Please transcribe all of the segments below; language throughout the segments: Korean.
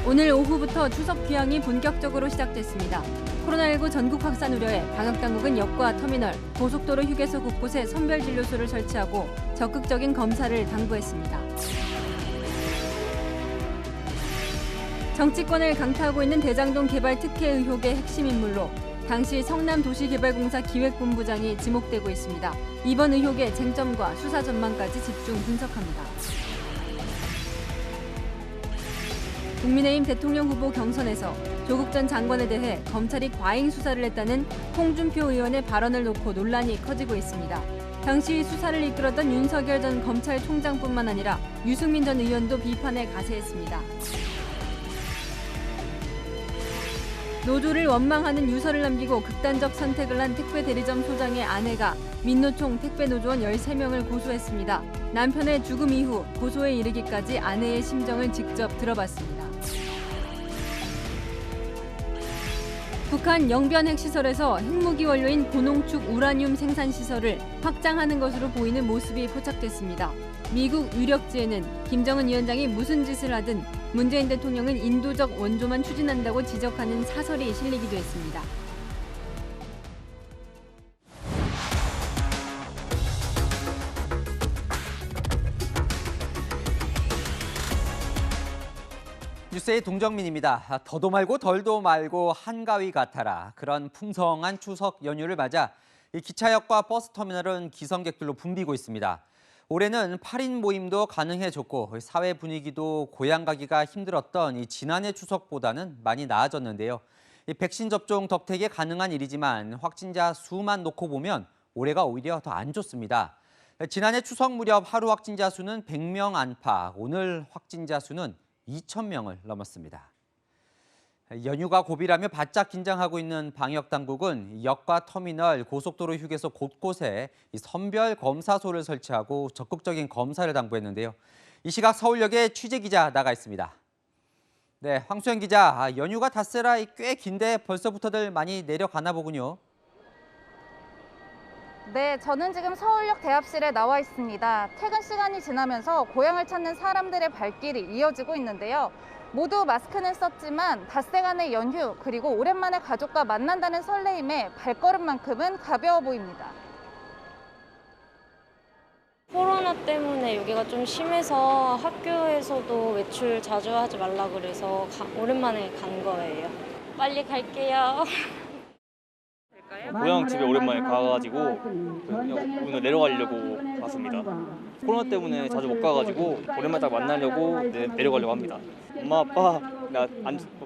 오늘 오후부터 추석 귀향이 본격적으로 시작됐습니다. 코로나19 전국 확산 우려에 방역당국은 역과 터미널, 고속도로 휴게소 곳곳에 선별진료소를 설치하고 적극적인 검사를 당부했습니다. 정치권을 강타하고 있는 대장동 개발 특혜 의혹의 핵심 인물로 당시 성남도시개발공사 기획본부장이 지목되고 있습니다. 이번 의혹의 쟁점과 수사 전망까지 집중 분석합니다. 국민의힘 대통령 후보 경선에서 조국 전 장관에 대해 검찰이 과잉 수사를 했다는 홍준표 의원의 발언을 놓고 논란이 커지고 있습니다. 당시 수사를 이끌었던 윤석열 전 검찰총장뿐만 아니라 유승민 전 의원도 비판에 가세했습니다. 노조를 원망하는 유서를 남기고 극단적 선택을 한 택배대리점 소장의 아내가 민노총 택배노조원 13명을 고소했습니다. 남편의 죽음 이후 고소에 이르기까지 아내의 심정을 직접 들어봤습니다. 북한 영변 핵시설에서 핵무기 원료인 고농축 우라늄 생산 시설을 확장하는 것으로 보이는 모습이 포착됐습니다. 미국 유력지에는 김정은 위원장이 무슨 짓을 하든 문재인 대통령은 인도적 원조만 추진한다고 지적하는 사설이 실리기도 했습니다. 뉴스의 동정민입니다. 더도 말고 덜도 말고 한가위 같아라. 그런 풍성한 추석 연휴를 맞아 이 기차역과 버스터미널은 기성객들로 붐비고 있습니다. 올해는 8인 모임도 가능해졌고 사회 분위기도 고향 가기가 힘들었던 이 지난해 추석보다는 많이 나아졌는데요. 이 백신 접종 덕택에 가능한 일이지만 확진자 수만 놓고 보면 올해가 오히려 더 안 좋습니다. 지난해 추석 무렵 하루 확진자 수는 100명 안팎, 오늘 확진자 수는 2,000명을 넘었습니다. 연휴가 고비라며 바짝 긴장하고 있는 방역당국은 역과 터미널, 고속도로 휴게소 곳곳에 선별 검사소를 설치하고 적극적인 검사를 당부했는데요. 이 시각 서울역에 취재기자 나가 있습니다. 네, 황수영 기자, 연휴가 닷새라 꽤 긴데 벌써부터들 많이 내려가나 보군요. 네, 저는 지금 서울역 대합실에 나와 있습니다. 퇴근 시간이 지나면서 고향을 찾는 사람들의 발길이 이어지고 있는데요. 모두 마스크는 썼지만 닷새간의 연휴 그리고 오랜만에 가족과 만난다는 설레임에 발걸음만큼은 가벼워 보입니다. 코로나 때문에 여기가 좀 심해서 학교에서도 외출 자주 하지 말라 그래서 오랜만에 간 거예요. 빨리 갈게요. 고향 집에 오랜만에 가가지고 오늘 내려가려고 갔습니다. 코로나 때문에 자주 못 가가지고 오랜만에 딱 만나려고 내려가려고 합니다. 엄마, 아빠, 나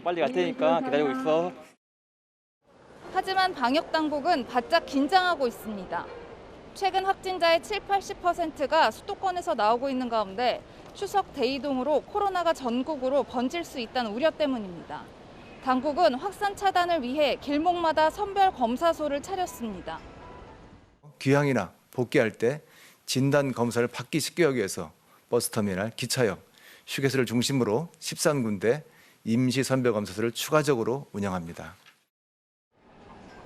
빨리 갈 테니까 기다리고 있어. 하지만 방역당국은 바짝 긴장하고 있습니다. 최근 확진자의 70-80%가 수도권에서 나오고 있는 가운데 추석 대이동으로 코로나가 전국으로 번질 수 있다는 우려 때문입니다. 당국은 확산 차단을 위해 길목마다 선별 검사소를 차렸습니다. 귀향이나 복귀할 때 진단 검사를 받기 쉽게 하기 위해서 버스터미널, 기차역, 휴게소를 중심으로 13군데 임시 선별 검사소를 추가적으로 운영합니다.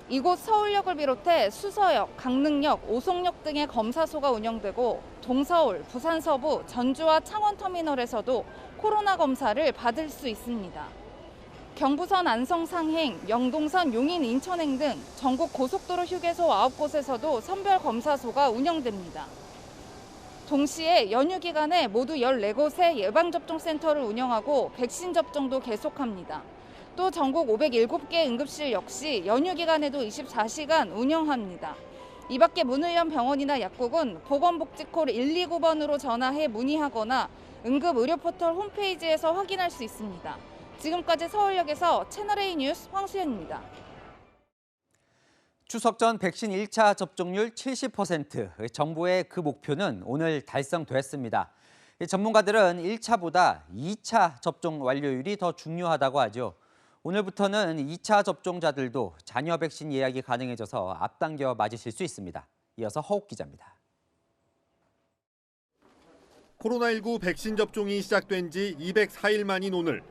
이곳 서울역을 비롯해 수서역, 강릉역, 오송역 등의 검사소가 운영되고 동서울, 부산 서부, 전주와 창원터미널에서도 코로나 검사를 받을 수 있습니다. 경부선 안성 상행, 영동선 용인 인천행 등 전국 고속도로 휴게소 9곳에서도 선별 검사소가 운영됩니다. 동시에 연휴 기간에 모두 14곳의 예방접종센터를 운영하고 백신 접종도 계속합니다. 또 전국 507개 응급실 역시 연휴 기간에도 24시간 운영합니다. 이 밖에 문의연 병원이나 약국은 보건복지콜 129번으로 전화해 문의하거나 응급의료포털 홈페이지에서 확인할 수 있습니다. 지금까지 서울역에서 채널A 뉴스 황수연입니다. 추석 전 백신 1차 접종률 70%, 정부의 그 목표는 오늘 달성됐습니다. 전문가들은 1차보다 2차 접종 완료율이 더 중요하다고 하죠. 오늘부터는 2차 접종자들도 자녀 백신 예약이 가능해져서 앞당겨 맞으실 수 있습니다. 이어서 허욱 기자입니다. 코로나19 백신 접종이 시작된 지 204일 만인 오늘.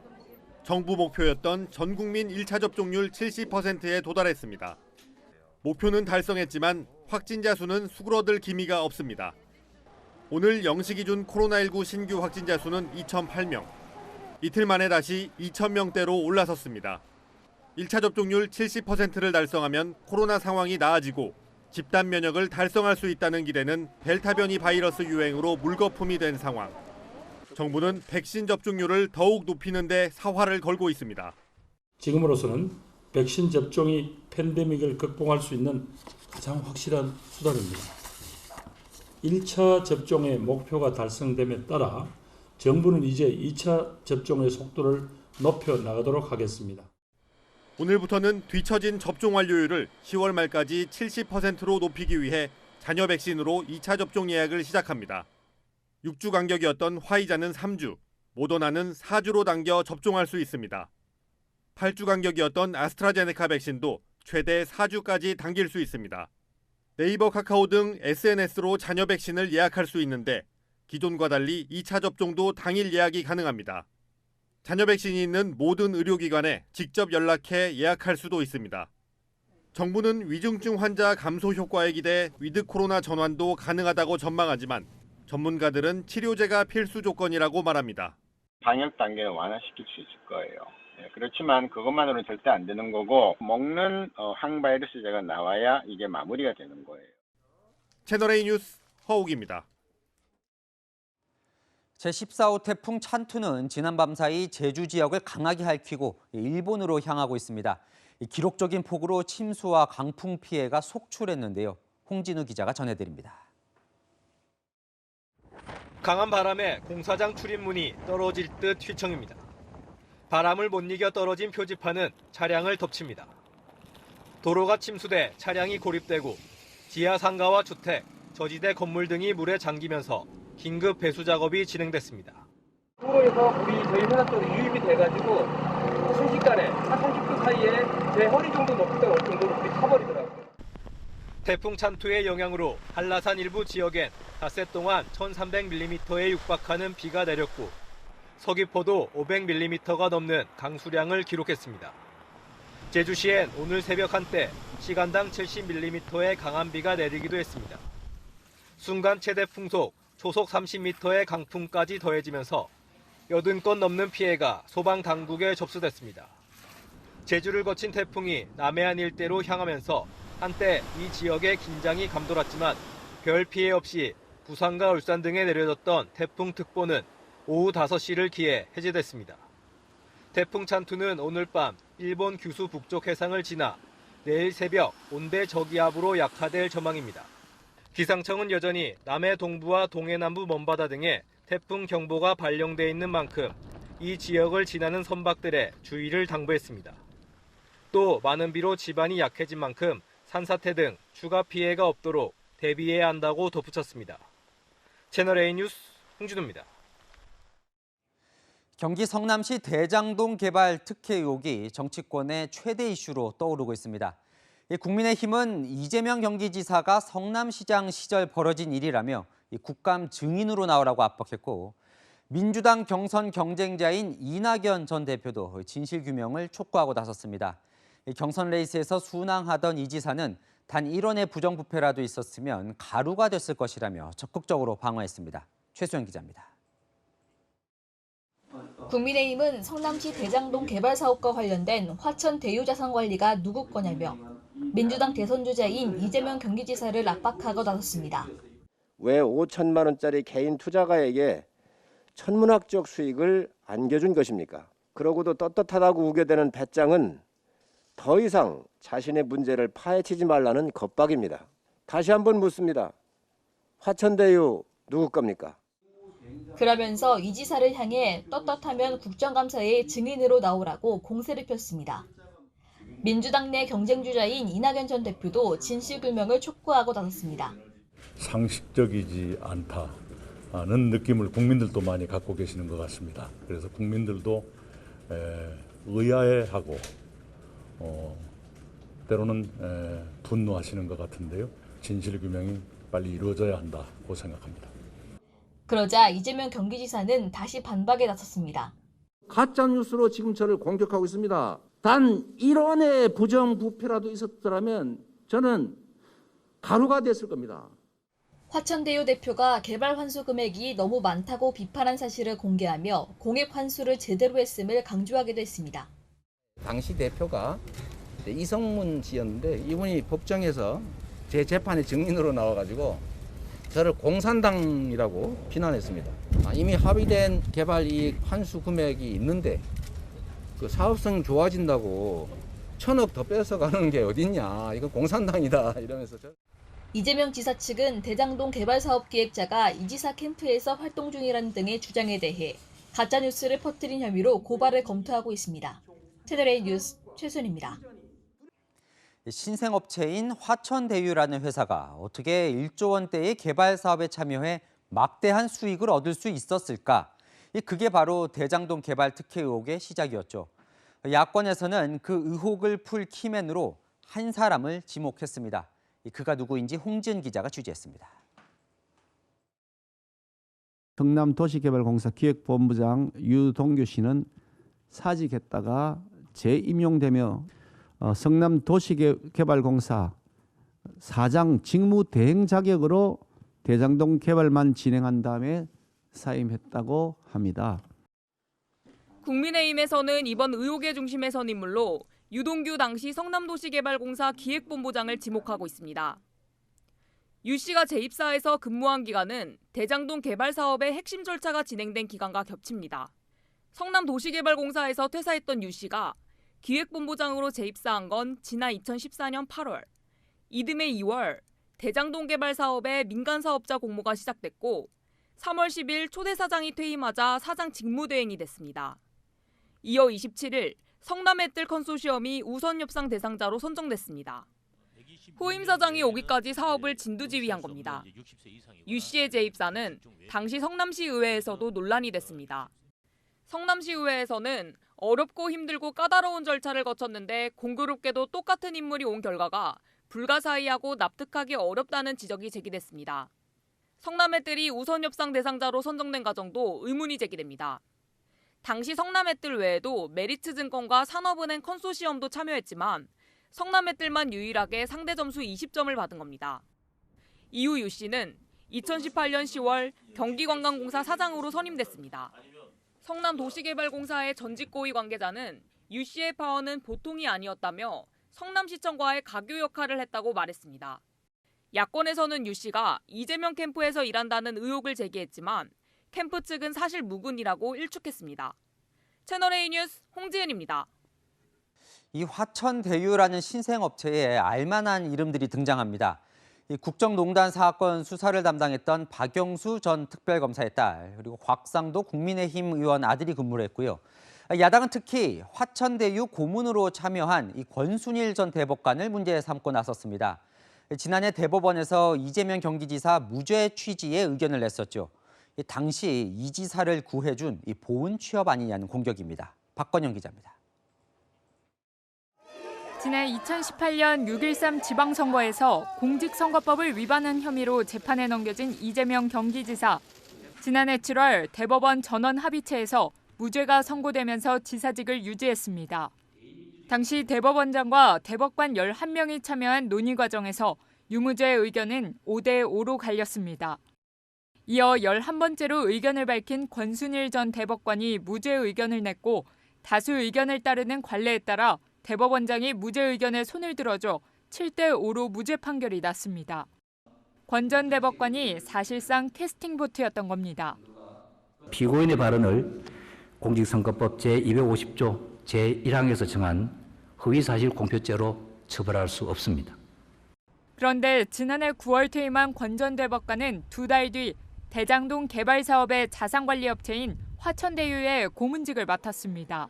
정부 목표였던 전 국민 1차 접종률 70%에 도달했습니다. 목표는 달성했지만 확진자 수는 수그러들 기미가 없습니다. 오늘 0시 기준 코로나19 신규 확진자 수는 2,008명. 이틀 만에 다시 2,000명대로 올라섰습니다. 1차 접종률 70%를 달성하면 코로나 상황이 나아지고 집단 면역을 달성할 수 있다는 기대는 델타 변이 바이러스 유행으로 물거품이 된 상황. 정부는 백신 접종률을 더욱 높이는 데 사활을 걸고 있습니다. 지금으로서는 백신 접종이 팬데믹을 극복할 수 있는 가장 확실한 수단입니다. 1차 접종의 목표가 달성됨에 따라 정부는 이제 2차 접종의 속도를 높여 나가도록 하겠습니다. 오늘부터는 뒤처진 접종 완료율을 10월 말까지 70%로 높이기 위해 잔여 백신으로 2차 접종 예약을 시작합니다. 6주 간격이었던 화이자는 3주, 모더나는 4주로 당겨 접종할 수 있습니다. 8주 간격이었던 아스트라제네카 백신도 최대 4주까지 당길 수 있습니다. 네이버, 카카오 등 SNS로 잔여 백신을 예약할 수 있는데 기존과 달리 2차 접종도 당일 예약이 가능합니다. 잔여 백신이 있는 모든 의료기관에 직접 연락해 예약할 수도 있습니다. 정부는 위중증 환자 감소 효과에 기대 위드 코로나 전환도 가능하다고 전망하지만 전문가들은 치료제가 필수 조건이라고 말합니다. 방역 단계를 완화시킬 수 있을 거예요. 그렇지만 그것만으로는 절대 안 되는 거고 먹는 항바이러스제가 나와야 이게 마무리가 되는 거예요. 채널A 뉴스 허욱입니다. 제14호 태풍 찬투는 지난밤 사이 제주 지역을 강하게 핥히고 일본으로 향하고 있습니다. 기록적인 폭우로 침수와 강풍 피해가 속출했는데요. 홍진우 기자가 전해드립니다. 강한 바람에 공사장 출입문이 떨어질 듯 휘청입니다. 바람을 못 이겨 떨어진 표지판은 차량을 덮칩니다. 도로가 침수돼 차량이 고립되고 지하 상가와 주택, 저지대 건물 등이 물에 잠기면서 긴급 배수 작업이 진행됐습니다. 도로에서 물이 저희 회사 쪽으로 유입이 돼가지고 순식간에 한 30분 사이에 제 허리 정도 높이가 올 정도로 물이 차버리더라고요. 태풍 찬투의 영향으로 한라산 일부 지역엔 닷새 동안 1,300mm에 육박하는 비가 내렸고 서귀포도 500mm가 넘는 강수량을 기록했습니다. 제주시엔 오늘 새벽 한때 시간당 70mm의 강한 비가 내리기도 했습니다. 순간 최대 풍속, 초속 30m의 강풍까지 더해지면서 80건 넘는 피해가 소방당국에 접수됐습니다. 제주를 거친 태풍이 남해안 일대로 향하면서 한때 이 지역에 긴장이 감돌았지만 별 피해 없이 부산과 울산 등에 내려졌던 태풍특보는 오후 5시를 기해 해제됐습니다. 태풍 찬투는 오늘 밤 일본 규슈 북쪽 해상을 지나 내일 새벽 온대 저기압으로 약화될 전망입니다. 기상청은 여전히 남해 동부와 동해 남부 먼바다 등에 태풍 경보가 발령돼 있는 만큼 이 지역을 지나는 선박들에 주의를 당부했습니다. 또 많은 비로 지반이 약해진 만큼 산사태 등 추가 피해가 없도록 대비해야 한다고 덧붙였습니다. 채널A 뉴스 홍진우입니다. 경기 성남시 대장동 개발 특혜 의혹이 정치권의 최대 이슈로 떠오르고 있습니다. 국민의힘은 이재명 경기지사가 성남시장 시절 벌어진 일이라며 국감 증인으로 나오라고 압박했고 민주당 경선 경쟁자인 이낙연 전 대표도 진실규명을 촉구하고 나섰습니다. 경선 레이스에서 순항하던 이 지사는 단 1원의 부정부패라도 있었으면 가루가 됐을 것이라며 적극적으로 방어했습니다. 최수영 기자입니다. 국민의힘은 성남시 대장동 개발 사업과 관련된 화천 대유자산관리가 누구 거냐며 민주당 대선 주자인 이재명 경기지사를 압박하고 나섰습니다. 왜 5천만 원짜리 개인 투자가에게 천문학적 수익을 안겨준 것입니까? 그러고도 떳떳하다고 우겨대는 배짱은 더 이상 자신의 문제를 파헤치지 말라는 겁박입니다. 다시 한번 묻습니다. 화천대유 누구 겁니까? 그러면서 이 지사를 향해 떳떳하면 국정감사에 증인으로 나오라고 공세를 폈습니다. 민주당 내 경쟁주자인 이낙연 전 대표도 진실규명을 촉구하고 나섰습니다. 상식적이지 않다는 느낌을 국민들도 많이 갖고 계시는 것 같습니다. 그래서 국민들도 의아해하고 때로는 분노하시는 것 같은데요. 진실규명이 빨리 이루어져야 한다고 생각합니다. 그러자 이재명 경기지사는 다시 반박에 나섰습니다. 가짜뉴스로 지금 저를 공격하고 있습니다. 단 1원의 부정부패라도 있었더라면 저는 가루가 됐을 겁니다. 화천대유 대표가 개발 환수 금액이 너무 많다고 비판한 사실을 공개하며 공익 환수를 제대로 했음을 강조하기도 했습니다. 당시 대표가 이성문 씨였는데 이분이 법정에서 제 재판의 증인으로 나와가지고 저를 공산당이라고 비난했습니다. 이미 합의된 개발 이익 환수 금액이 있는데 그 사업성 좋아진다고 1,000억 더 뺏어가는 게 어딨냐, 이건 공산당이다 이러면서. 이재명 지사 측은 대장동 개발 사업 기획자가 이 지사 캠프에서 활동 중이라는 등의 주장에 대해 가짜뉴스를 퍼뜨린 혐의로 고발을 검토하고 있습니다. 채널A 뉴스 최순입니다. 신생업체인 화천대유라는 회사가 어떻게 1조 원대의 개발 사업에 참여해 막대한 수익을 얻을 수 있었을까? 그게 바로 대장동 개발 특혜 의혹의 시작이었죠. 야권에서는 그 의혹을 풀 키맨으로 한 사람을 지목했습니다. 그가 누구인지 홍지은 기자가 취재했습니다. 성남도시개발공사 기획본부장 유동규 씨는 사직했다가 재임용되며 성남도시개발공사 사장 직무 대행 자격으로 대장동 개발만 진행한 다음에 사임했다고 합니다. 국민의힘에서는 이번 의혹의 중심에 선 인물로 유동규 당시 성남도시개발공사 기획본부장을 지목하고 있습니다. 유 씨가 재입사해서 근무한 기간은 대장동 개발 사업의 핵심 절차가 진행된 기간과 겹칩니다. 성남도시개발공사에서 퇴사했던 유 씨가 기획본부장으로 재입사한 건 지난 2014년 8월, 이듬해 2월 대장동 개발 사업의 민간사업자 공모가 시작됐고 3월 10일 초대 사장이 퇴임하자 사장 직무대행이 됐습니다. 이어 27일 성남의뜰 컨소시엄이 우선 협상 대상자로 선정됐습니다. 후임 사장이 오기까지 사업을 진두지휘한 겁니다. 유 씨의 재입사는 당시 성남시 의회에서도 논란이 됐습니다. 성남시 의회에서는 어렵고 힘들고 까다로운 절차를 거쳤는데 공교롭게도 똑같은 인물이 온 결과가 불가사의하고 납득하기 어렵다는 지적이 제기됐습니다. 성남의뜰이 우선 협상 대상자로 선정된 과정도 의문이 제기됩니다. 당시 성남의뜰 외에도 메리츠증권과 산업은행 컨소시엄도 참여했지만 성남의뜰만 유일하게 상대 점수 20점을 받은 겁니다. 이후 유 씨는 2018년 10월 경기관광공사 사장으로 선임됐습니다. 성남도시개발공사의 전직 고위 관계자는 유 씨의 파워는 보통이 아니었다며 성남시청과의 가교 역할을 했다고 말했습니다. 야권에서는 유 씨가 이재명 캠프에서 일한다는 의혹을 제기했지만 캠프 측은 사실 무근이라고 일축했습니다. 채널A 뉴스 홍지은입니다. 이 화천대유라는 신생업체에 알만한 이름들이 등장합니다. 이 국정농단 사건 수사를 담당했던 박영수 전 특별검사의 딸, 그리고 곽상도 국민의힘 의원 아들이 근무를 했고요. 야당은 특히 화천대유 고문으로 참여한 이 권순일 전 대법관을 문제 삼고 나섰습니다. 지난해 대법원에서 이재명 경기지사 무죄 취지의 의견을 냈었죠. 당시 이 지사를 구해준 이 보은 취업 아니냐는 공격입니다. 박건영 기자입니다. 지난 2018년 6.13 지방선거에서 공직선거법을 위반한 혐의로 재판에 넘겨진 이재명 경기지사. 지난해 7월 대법원 전원 합의체에서 무죄가 선고되면서 지사직을 유지했습니다. 당시 대법원장과 대법관 11명이 참여한 논의 과정에서 유무죄 의견은 5대5로 갈렸습니다. 이어 11번째로 의견을 밝힌 권순일 전 대법관이 무죄 의견을 냈고 다수 의견을 따르는 관례에 따라 대법원장이 무죄 의견에 손을 들어줘 7대5로 무죄 판결이 났습니다. 권 전 대법관이 사실상 캐스팅 보트였던 겁니다. 피고인의 발언을 공직선거법 제250조 제1항에서 정한 허위사실 공표죄로 처벌할 수 없습니다. 그런데 지난해 9월 퇴임한 권 전 대법관은 2달 뒤 대장동 개발 사업의 자산관리업체인 화천대유의 고문직을 맡았습니다.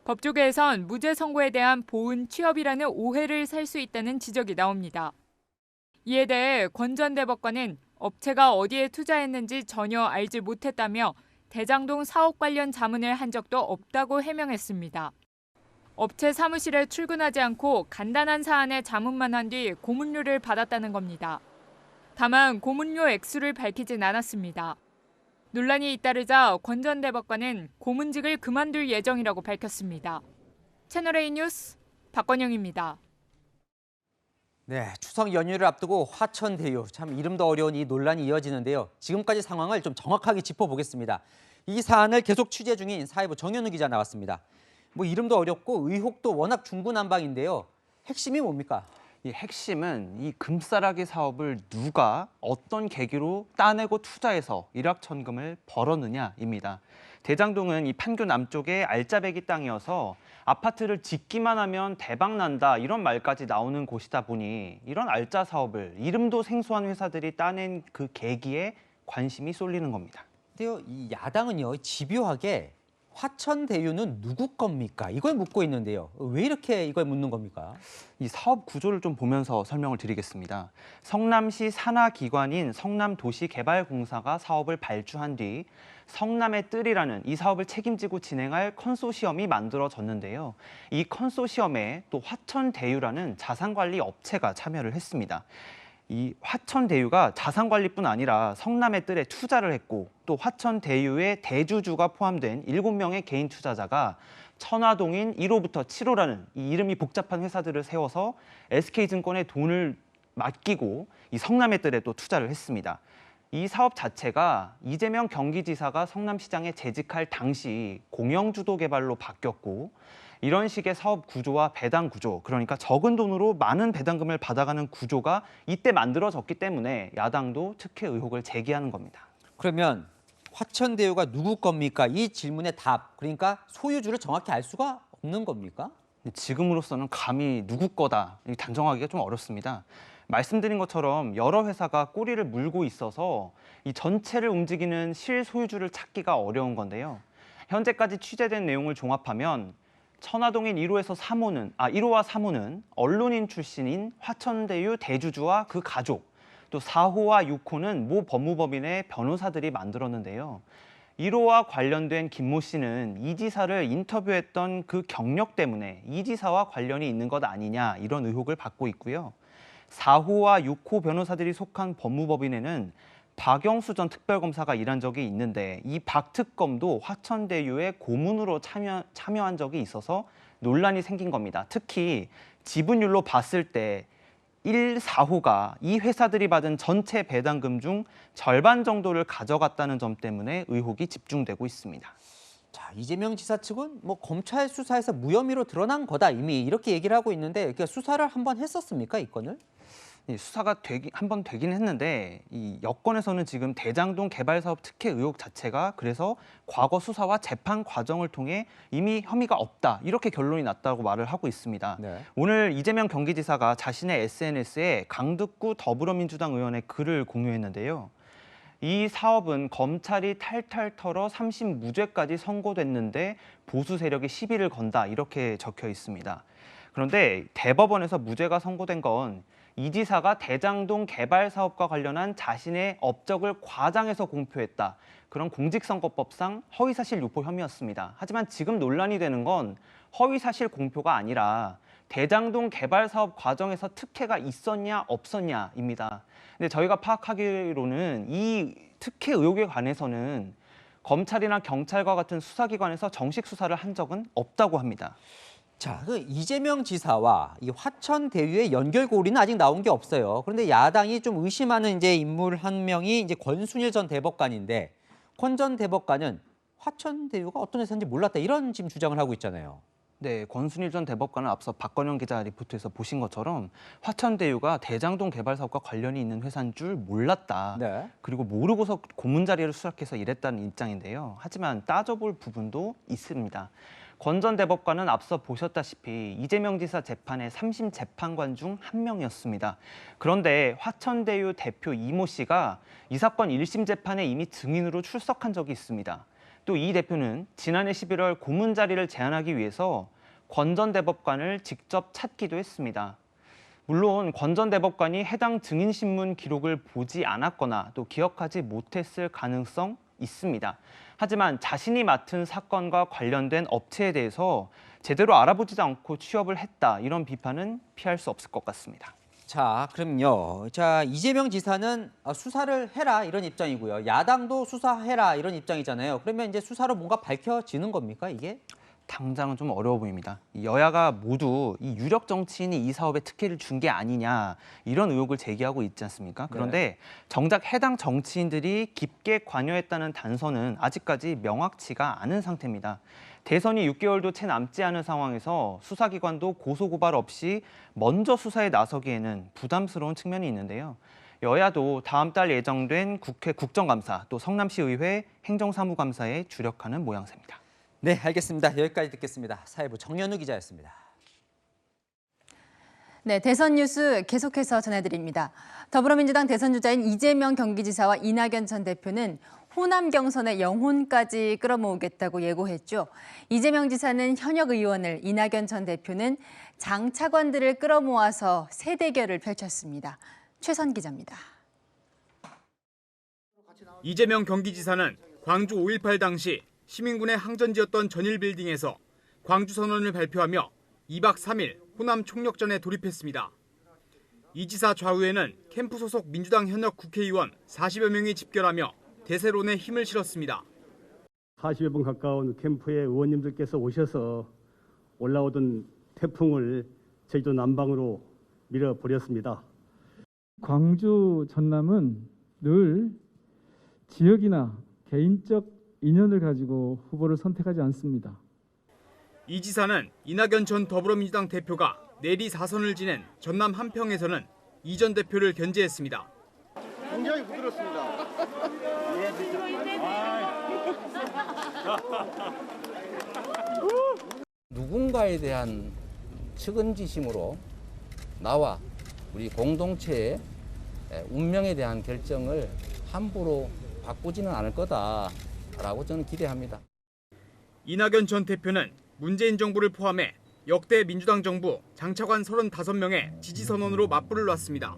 법조계에선 무죄 선고에 대한 보은 취업이라는 오해를 살 수 있다는 지적이 나옵니다. 이에 대해 권 전 대법관은 업체가 어디에 투자했는지 전혀 알지 못했다며 대장동 사업 관련 자문을 한 적도 없다고 해명했습니다. 업체 사무실에 출근하지 않고 간단한 사안의 자문만 한 뒤 고문료를 받았다는 겁니다. 다만 고문료 액수를 밝히진 않았습니다. 논란이 잇따르자 권 전 대법관은 고문직을 그만둘 예정이라고 밝혔습니다. 채널A 뉴스 박건영입니다. 네, 추석 연휴를 앞두고 화천대유, 참 이름도 어려운 이 논란이 이어지는데요. 지금까지 상황을 좀 정확하게 짚어보겠습니다. 이 사안을 계속 취재 중인 사회부 정현우 기자 나왔습니다. 뭐 이름도 어렵고 의혹도 워낙 중구난방인데요. 핵심이 뭡니까? 이 핵심은 이 금싸라기 사업을 누가 어떤 계기로 따내고 투자해서 일확천금을 벌었느냐입니다. 대장동은 이 판교 남쪽의 알짜배기 땅이어서 아파트를 짓기만 하면 대박 난다 이런 말까지 나오는 곳이다 보니 이런 알짜 사업을 이름도 생소한 회사들이 따낸 그 계기에 관심이 쏠리는 겁니다. 근데요, 이 야당은요, 집요하게 화천대유는 누구 겁니까? 이걸 묻고 있는데요. 왜 이렇게 이걸 묻는 겁니까? 이 사업 구조를 좀 보면서 설명을 드리겠습니다. 성남시 산하기관인 성남도시개발공사가 사업을 발주한 뒤 성남의 뜰이라는 이 사업을 책임지고 진행할 컨소시엄이 만들어졌는데요. 이 컨소시엄에 또 화천대유라는 자산관리 업체가 참여를 했습니다. 이 화천대유가 자산관리뿐 아니라 성남의 뜰에 투자를 했고 또 화천대유의 대주주가 포함된 7명의 개인 투자자가 천화동인 1호부터 7호라는 이 이름이 복잡한 회사들을 세워서 SK증권에 돈을 맡기고 이 성남의 뜰에 또 투자를 했습니다. 이 사업 자체가 이재명 경기지사가 성남시장에 재직할 당시 공영주도 개발로 바뀌었고 이런 식의 사업 구조와 배당 구조, 그러니까 적은 돈으로 많은 배당금을 받아가는 구조가 이때 만들어졌기 때문에 야당도 특혜 의혹을 제기하는 겁니다. 그러면 화천대유가 누구 겁니까? 이 질문의 답, 그러니까 소유주를 정확히 알 수가 없는 겁니까? 지금으로서는 감히 누구 거다 단정하기가 좀 어렵습니다. 말씀드린 것처럼 여러 회사가 꼬리를 물고 있어서 이 전체를 움직이는 실소유주를 찾기가 어려운 건데요. 현재까지 취재된 내용을 종합하면 천화동인 1호와 3호는 언론인 출신인 화천대유 대주주와 그 가족, 또 4호와 6호는 모 법무법인의 변호사들이 만들었는데요. 1호와 관련된 김모 씨는 이 지사를 인터뷰했던 그 경력 때문에 이 지사와 관련이 있는 것 아니냐 이런 의혹을 받고 있고요. 4호와 6호 변호사들이 속한 법무법인에는 박영수 전 특별검사가 일한 적이 있는데 이 박 특검도 화천대유의 고문으로 참여한 적이 있어서 논란이 생긴 겁니다. 특히 지분율로 봤을 때 1, 4호가 이 회사들이 받은 전체 배당금 중 절반 정도를 가져갔다는 점 때문에 의혹이 집중되고 있습니다. 자, 이재명 지사 측은 뭐 검찰 수사에서 무혐의로 드러난 거다 이미 이렇게 얘기를 하고 있는데 그러니까 수사를 한번 했었습니까, 이 건을? 수사가 한번 되긴 했는데 이 여권에서는 지금 대장동 개발사업 특혜 의혹 자체가 그래서 과거 수사와 재판 과정을 통해 이미 혐의가 없다 이렇게 결론이 났다고 말을 하고 있습니다. 네. 오늘 이재명 경기지사가 자신의 SNS에 강득구 더불어민주당 의원의 글을 공유했는데요. 이 사업은 검찰이 탈탈 털어 3심 무죄까지 선고됐는데 보수 세력이 시비를 건다 이렇게 적혀 있습니다. 그런데 대법원에서 무죄가 선고된 건 이 지사가 대장동 개발 사업과 관련한 자신의 업적을 과장해서 공표했다. 그런 공직선거법상 허위사실 유포 혐의였습니다. 하지만 지금 논란이 되는 건 허위사실 공표가 아니라 대장동 개발 사업 과정에서 특혜가 있었냐 없었냐입니다. 근데 저희가 파악하기로는 이 특혜 의혹에 관해서는 검찰이나 경찰과 같은 수사기관에서 정식 수사를 한 적은 없다고 합니다. 자, 그 이재명 지사와 이 화천대유의 연결고리는 아직 나온 게 없어요. 그런데 야당이 좀 의심하는 이제 인물 한 명이 이제 권순일 전 대법관인데 권 전 대법관은 화천대유가 어떤 회사인지 몰랐다 이런 지금 주장을 하고 있잖아요. 네, 권순일 전 대법관은 앞서 박건영 기자 리포트에서 보신 것처럼 화천대유가 대장동 개발 사업과 관련이 있는 회사인 줄 몰랐다. 네. 그리고 모르고서 고문 자리를 수락해서 일했다는 입장인데요. 하지만 따져볼 부분도 있습니다. 권 전 대법관은 앞서 보셨다시피 이재명 지사 재판의 3심 재판관 중 한 명이었습니다. 그런데 화천대유 대표 이모 씨가 이 사건 1심 재판에 이미 증인으로 출석한 적이 있습니다. 또 이 대표는 지난해 11월 고문 자리를 제안하기 위해서 권 전 대법관을 직접 찾기도 했습니다. 물론 권 전 대법관이 해당 증인 신문 기록을 보지 않았거나 또 기억하지 못했을 가능성 있습니다. 하지만 자신이 맡은 사건과 관련된 업체에 대해서 제대로 알아보지도 않고 취업을 했다 이런 비판은 피할 수 없을 것 같습니다. 자, 그럼요. 자, 이재명 지사는 수사를 해라 이런 입장이고요. 야당도 수사해라 이런 입장이잖아요. 그러면 이제 수사로 뭔가 밝혀지는 겁니까, 이게? 당장은 좀 어려워 보입니다. 이 여야가 모두 이 유력 정치인이 이 사업에 특혜를 준 게 아니냐 이런 의혹을 제기하고 있지 않습니까? 그런데 정작 해당 정치인들이 깊게 관여했다는 단서는 아직까지 명확치가 않은 상태입니다. 대선이 6개월도 채 남지 않은 상황에서 수사기관도 고소고발 없이 먼저 수사에 나서기에는 부담스러운 측면이 있는데요. 여야도 다음 달 예정된 국회 국정감사 또 성남시 의회 행정사무감사에 주력하는 모양새입니다. 네, 알겠습니다. 여기까지 듣겠습니다. 사회부 정연우 기자였습니다. 네, 대선 뉴스 계속해서 전해드립니다. 더불어민주당 대선 주자인 이재명 경기지사와 이낙연 전 대표는 호남 경선의 영혼까지 끌어모으겠다고 예고했죠. 이재명 지사는 현역 의원을, 이낙연 전 대표는 장 차관들을 끌어모아서 새 대결을 펼쳤습니다. 최선 기자입니다. 이재명 경기지사는 광주 5.18 당시 시민군의 항전지였던 전일빌딩에서 광주 선언을 발표하며 2박 3일 호남 총력전에 돌입했습니다. 이 지사 좌우에는 캠프 소속 민주당 현역 국회의원 40여 명이 집결하며 대세론에 힘을 실었습니다. 40여 분 가까운 캠프의 의원님들께서 오셔서 올라오던 태풍을 제주도 남방으로 밀어버렸습니다. 광주 전남은 늘 지역이나 개인적 인연을 가지고 후보를 선택하지 않습니다. 이 지사는 이낙연 전 더불어민주당 대표가 내리 4선을 지낸 전남 한평에서는 이 전 대표를 견제했습니다. 굉장히 부드럽습니다. 누군가에 대한 측은지심으로 나와 우리 공동체의 운명에 대한 결정을 함부로 바꾸지는 않을 거다라고 저는 기대합니다. 이낙연 전 대표는 문재인 정부를 포함해 역대 민주당 정부 장차관 35명의 지지 선언으로 맞불을 놨습니다.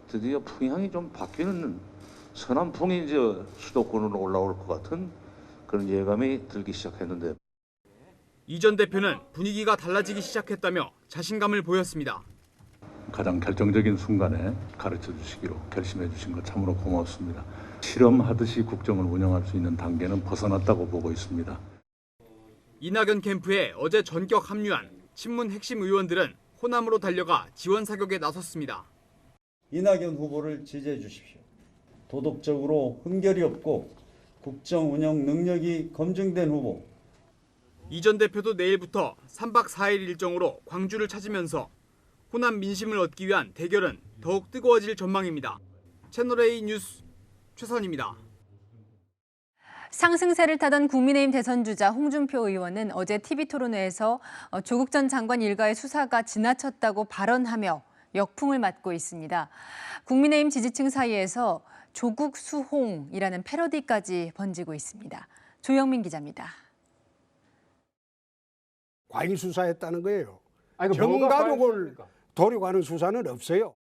드디어 풍향이 좀 바뀌는 서남풍이 이제 수도권으로 올라올 것 같은 그런 예감이 들기 시작했는데 이 전 대표는 분위기가 달라지기 시작했다며 자신감을 보였습니다. 가장 결정적인 순간에 가르쳐 주시기로 결심해 주신 것 참으로 고맙습니다. 실험하듯이 국정을 운영할 수 있는 단계는 벗어났다고 보고 있습니다. 이낙연 캠프에 어제 전격 합류한 친문 핵심 의원들은 호남으로 달려가 지원 사격에 나섰습니다. 이낙연 후보를 지지해 주십시오. 도덕적으로 흠결이 없고 국정 운영 능력이 검증된 후보. 이 전 대표도 내일부터 3박 4일 일정으로 광주를 찾으면서 호남 민심을 얻기 위한 대결은 더욱 뜨거워질 전망입니다. 채널A 뉴스 최선입니다. 상승세를 타던 국민의힘 대선 주자 홍준표 의원은 어제 TV토론회에서 조국 전 장관 일가의 수사가 지나쳤다고 발언하며 역풍을 맞고 있습니다. 국민의힘 지지층 사이에서 조국 수홍이라는 패러디까지 번지고 있습니다. 조영민 기자입니다. 과잉 수사했다는 거예요. 정가족을 도려가는 수사는 없어요.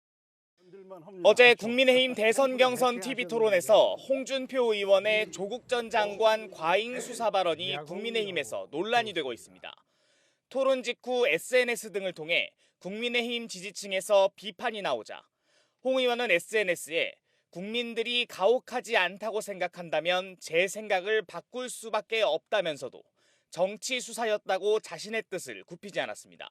어제 국민의힘 대선 경선 TV토론에서 홍준표 의원의 조국 전 장관 과잉 수사 발언이 국민의힘에서 논란이 되고 있습니다. 토론 직후 SNS 등을 통해 국민의힘 지지층에서 비판이 나오자 홍 의원은 SNS에 국민들이 가혹하지 않다고 생각한다면 제 생각을 바꿀 수밖에 없다면서도 정치 수사였다고 자신의 뜻을 굽히지 않았습니다.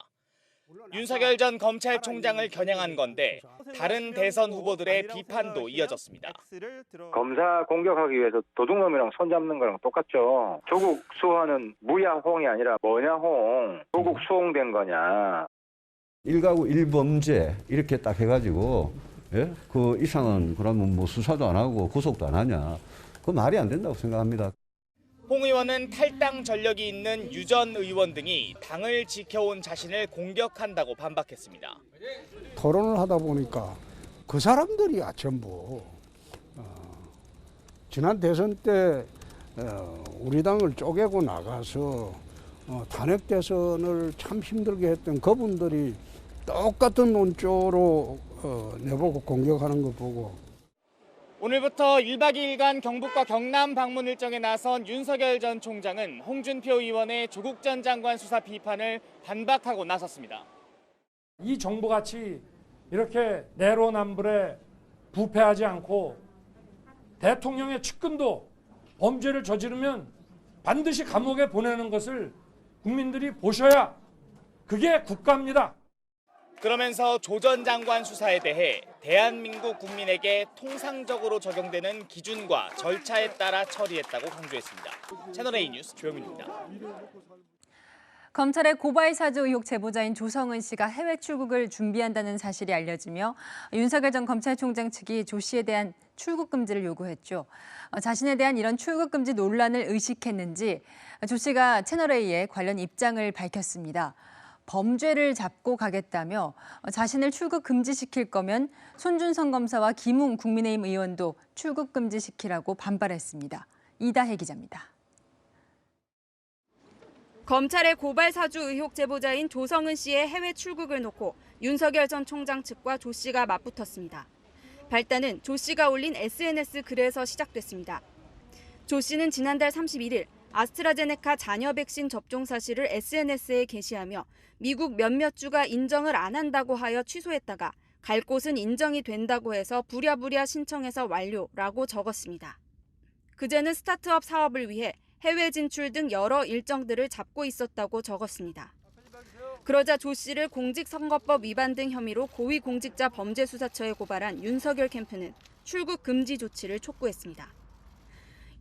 윤석열 전 검찰총장을 겨냥한 건데 다른 대선 후보들의 비판도 이어졌습니다. 검사 공격하기 위해서 도둑놈이랑 손잡는 거랑 똑같죠. 조국 수호는 무야홍이 아니라 뭐냐홍. 조국 수홍된 거냐. 일가구 일범죄 이렇게 딱 해가지고 예? 그 이상은 그러면 뭐 수사도 안 하고 구속도 안 하냐. 그 말이 안 된다고 생각합니다. 홍 의원은 탈당 전력이 있는 유 전 의원 등이 당을 지켜온 자신을 공격한다고 반박했습니다. 토론을 하다 보니까 그 사람들이야 전부. 지난 대선 때 우리 당을 쪼개고 나가서 탄핵 대선을 참 힘들게 했던 그분들이 똑같은 논조로 내보고 공격하는 거 보고 오늘부터 1박 2일간 경북과 경남 방문 일정에 나선 윤석열 전 총장은 홍준표 의원의 조국 전 장관 수사 비판을 반박하고 나섰습니다. 이 정부같이 이렇게 내로남불에 부패하지 않고 대통령의 측근도 범죄를 저지르면 반드시 감옥에 보내는 것을 국민들이 보셔야 그게 국가입니다. 그러면서 조 전 장관 수사에 대해 대한민국 국민에게 통상적으로 적용되는 기준과 절차에 따라 처리했다고 강조했습니다. 채널A 뉴스 조영민입니다. 검찰의 고발 사주 의혹 제보자인 조성은 씨가 해외 출국을 준비한다는 사실이 알려지며 윤석열 전 검찰총장 측이 조 씨에 대한 출국 금지를 요구했죠. 자신에 대한 이런 출국 금지 논란을 의식했는지 조 씨가 채널A에 관련 입장을 밝혔습니다. 범죄를 잡고 가겠다며 자신을 출국 금지시킬 거면 손준성 검사와 김웅 국민의힘 의원도 출국 금지시키라고 반발했습니다. 이다혜 기자입니다. 검찰의 고발 사주 의혹 제보자인 조성은 씨의 해외 출국을 놓고 윤석열 전 총장 측과 조 씨가 맞붙었습니다. 발단은 조 씨가 올린 SNS 글에서 시작됐습니다. 조 씨는 지난달 31일 아스트라제네카 잔여 백신 접종 사실을 SNS에 게시하며 미국 몇몇 주가 인정을 안 한다고 하여 취소했다가 갈 곳은 인정이 된다고 해서 부랴부랴 신청해서 완료라고 적었습니다. 그제는 스타트업 사업을 위해 해외 진출 등 여러 일정들을 잡고 있었다고 적었습니다. 그러자 조 씨를 공직선거법 위반 등 혐의로 고위공직자 범죄수사처에 고발한 윤석열 캠프는 출국 금지 조치를 촉구했습니다.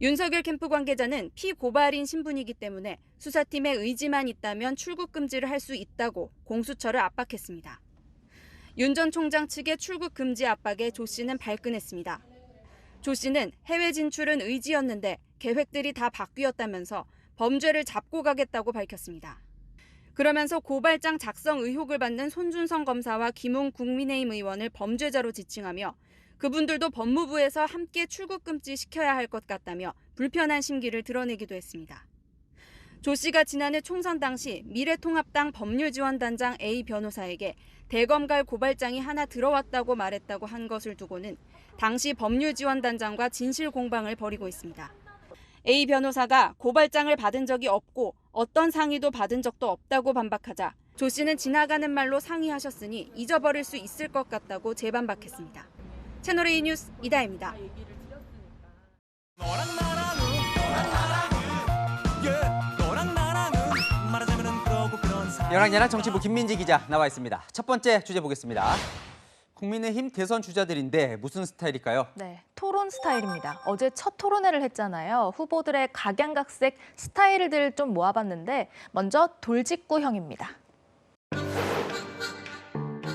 윤석열 캠프 관계자는 피고발인 신분이기 때문에 수사팀의 의지만 있다면 출국 금지를 할 수 있다고 공수처를 압박했습니다. 윤 전 총장 측의 출국 금지 압박에 조 씨는 발끈했습니다. 조 씨는 해외 진출은 의지였는데 계획들이 다 바뀌었다면서 범죄를 잡고 가겠다고 밝혔습니다. 그러면서 고발장 작성 의혹을 받는 손준성 검사와 김웅 국민의힘 의원을 범죄자로 지칭하며 그분들도 법무부에서 함께 출국 금지 시켜야 할 것 같다며 불편한 심기를 드러내기도 했습니다. 조 씨가 지난해 총선 당시 미래통합당 법률지원단장 A 변호사에게 대검갈 고발장이 하나 들어왔다고 말했다고 한 것을 두고는 당시 법률지원단장과 진실 공방을 벌이고 있습니다. A 변호사가 고발장을 받은 적이 없고 어떤 상의도 받은 적도 없다고 반박하자 조 씨는 지나가는 말로 상의하셨으니 잊어버릴 수 있을 것 같다고 재반박했습니다. 채널A 뉴스 이다혜입니다. 열왕연합 정치부 김민지 기자 나와 있습니다. 첫 번째 주제 보겠습니다. 국민의힘 대선 주자들인데 무슨 스타일일까요? 네, 토론 스타일입니다. 어제 첫 토론회를 했잖아요. 후보들의 각양각색 스타일들 좀 모아봤는데 먼저 돌직구형입니다.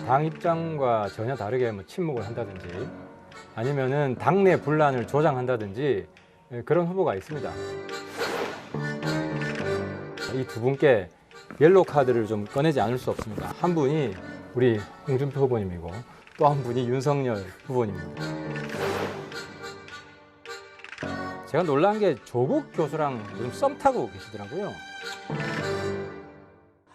당 입장과 전혀 다르게 침묵을 한다든지 아니면은 당내 분란을 조장한다든지 그런 후보가 있습니다. 이 두 분께 옐로우 카드를 좀 꺼내지 않을 수 없습니다. 한 분이 우리 홍준표 후보님이고 또 한 분이 윤석열 후보님입니다. 제가 놀란 게 조국 교수랑 요즘 썸 타고 계시더라고요.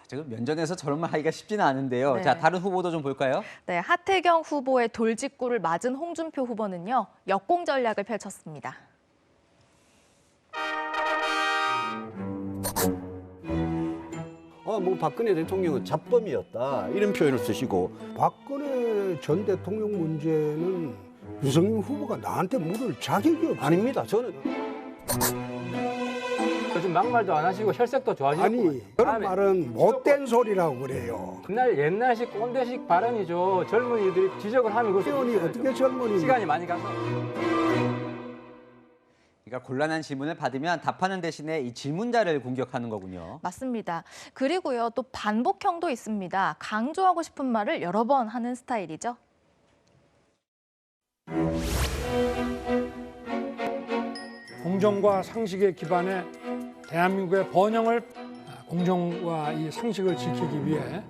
지금 면전에서 저런 말 하기가 쉽지는 않은데요. 네. 자, 다른 후보도 좀 볼까요? 네, 하태경 후보의 돌직구를 맞은 홍준표 후보는요. 역공 전략을 펼쳤습니다. 뭐 박근혜 대통령은 잡범이었다 이런 표현을 쓰시고 박근혜 전 대통령 문제는 윤석열 후보가 나한테 물을 자격이 없어요. 아닙니다. 저는 요즘 막말도 안 하시고 혈색도 좋아지고 아니 그런 말은 못된 소리라고 그래요. 그날 옛날식 꼰대식 발언이죠. 젊은이들이 지적을 하면 그것을 의원이 어떻게 젊은이 시간이 많이 가서. 그러니까 곤란한 질문을 받으면 답하는 대신에 이 질문자를 공격하는 거군요. 맞습니다. 그리고요, 또 반복형도 있습니다. 강조하고 싶은 말을 여러 번 하는 스타일이죠. 공정과 상식에 기반해 대한민국의 번영을 공정과 이 상식을 지키기 위해